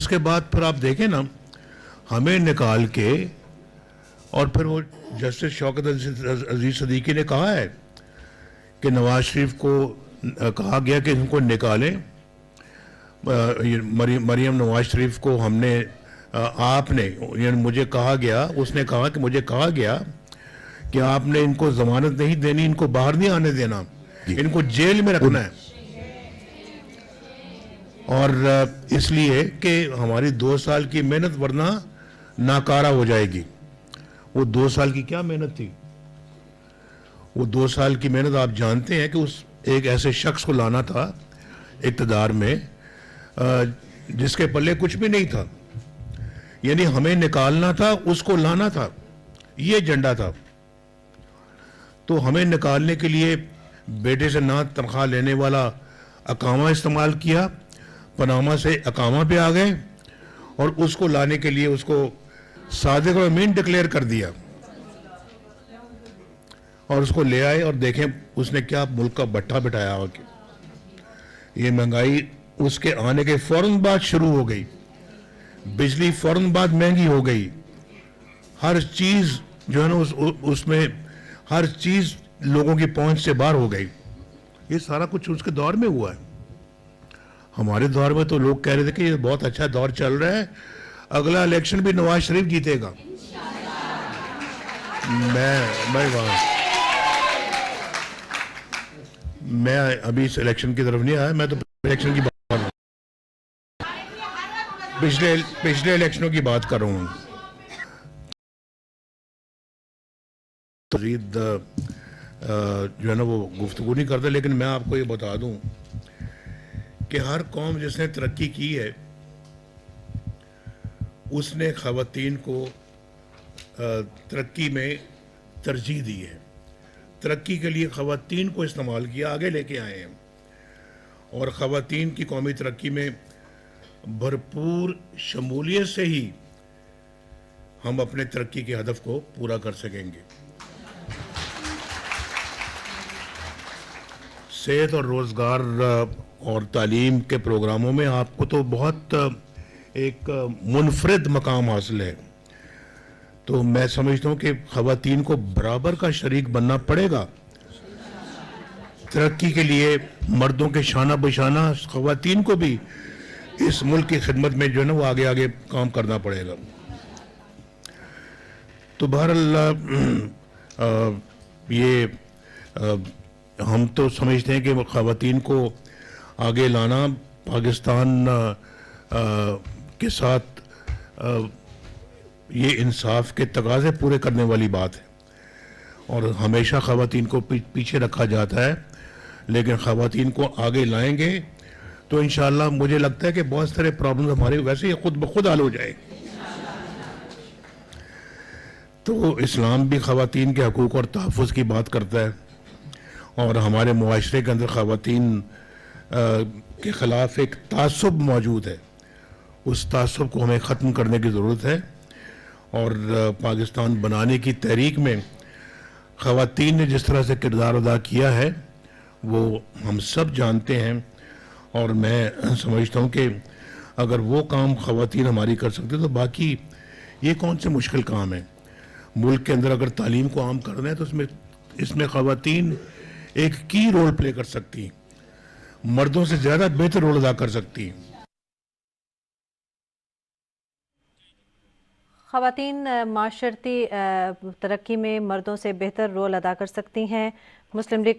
उसके बाद फिर आप देखें ना, हमें निकाल के, और फिर वो जस्टिस शौकत अजीज सदीकी ने कहा है कि नवाज शरीफ को कहा गया कि इनको निकालें। मरियम नवाज शरीफ को हमने आपने, यानी मुझे कहा गया, उसने कहा कि मुझे कहा गया कि आपने इनको जमानत नहीं देनी, इनको बाहर नहीं आने देना, इनको जेल में रखना है। और इसलिए कि हमारी 2 साल की मेहनत वरना नाकारा हो जाएगी। वो 2 साल की क्या मेहनत थी? वो 2 साल की मेहनत आप जानते हैं कि उस एक ऐसे शख्स को लाना था इक़्तिदार में जिसके पल्ले कुछ भी नहीं था, यानी हमें निकालना था, उसको लाना था, ये एजेंडा था। तो हमें निकालने के लिए बेटे से ना तनख्वाह लेने वाला अकामा इस्तेमाल किया, पनामा से अकामा पे आ गए, और उसको लाने के लिए उसको सादिक और अमीन डिक्लेयर कर दिया, और उसको ले आए। और देखें उसने क्या मुल्क का भट्ठा बिठाया हो कि ये महंगाई उसके आने के फौरन बाद शुरू हो गई, बिजली फौरन बाद महंगी हो गई, हर चीज जो है ना उसमें हर चीज लोगों की पहुंच से बाहर हो गई। ये सारा कुछ उसके दौर में हुआ है। हमारे दौर में तो लोग कह रहे थे कि ये बहुत अच्छा दौर चल रहा है, अगला इलेक्शन भी नवाज शरीफ जीतेगा। मैं अभी इस इलेक्शन की तरफ नहीं आया, मैं तो इलेक्शन की बात कर रहा हूँ, पिछले इलेक्शनों की बात कर रहा हूँ। मजीद जो है ना वो गुफ्तगू नहीं करता, लेकिन मैं आपको ये बता दूं कि हर कौम जिसने तरक्की की है उसने ख़वातीन को तरक्की में तरजीह दी है, तरक्की के लिए ख़वातीन को इस्तेमाल किया, आगे लेके आए हैं, और ख़वातीन की कौमी तरक्की में भरपूर शमूलियत से ही हम अपने तरक्की के हदफ को पूरा कर सकेंगे। सेहत और रोज़गार और तालीम के प्रोग्रामों में आपको तो बहुत एक मुनफरिद मकाम हासिल है। तो मैं समझता हूँ कि ख़वातीन को बराबर का शरीक बनना पड़ेगा तरक्की के लिए। मर्दों के शाना बशाना ख़वातीन को भी इस मुल्क की खिदमत में जो है ना वो आगे आगे काम करना पड़ेगा। तो बहरहाल हम तो समझते हैं कि ख़वातीन को आगे लाना पाकिस्तान के साथ ये इंसाफ के तकाज़े पूरे करने वाली बात है, और हमेशा ख़वातीन को पीछे रखा जाता है, लेकिन ख़वातीन को आगे लाएंगे तो इंशाअल्लाह मुझे लगता है कि बहुत सारे प्रॉब्लम हमारे वैसे ही खुद ब खुद हल हो जाए। तो इस्लाम भी ख़वातीन के हकूक़ और तहफ़्फ़ुज़ की बात करता है, और हमारे मुआशरे के अंदर ख़वातीन के ख़िलाफ़ एक तासुब मौजूद है, उस तासुब को हमें ख़त्म करने की ज़रूरत है। और पाकिस्तान बनाने की तहरीक में ख़वातीन ने जिस तरह से किरदार अदा किया है वो हम सब जानते हैं, और मैं समझता हूँ कि अगर वो काम ख़वातीन हमारी कर सकते तो बाकी ये कौन से मुश्किल काम है। मुल्क के अंदर अगर तालीम को आम करना है तो इसमें ख़वातीन एक की रोल प्ले कर सकती हैं, मर्दों से ज़्यादा बेहतर रोल अदा कर सकती हैं। ख़वातीन माशरती तरक्की में मर्दों से बेहतर रोल अदा कर सकती हैं। मुस्लिम लीग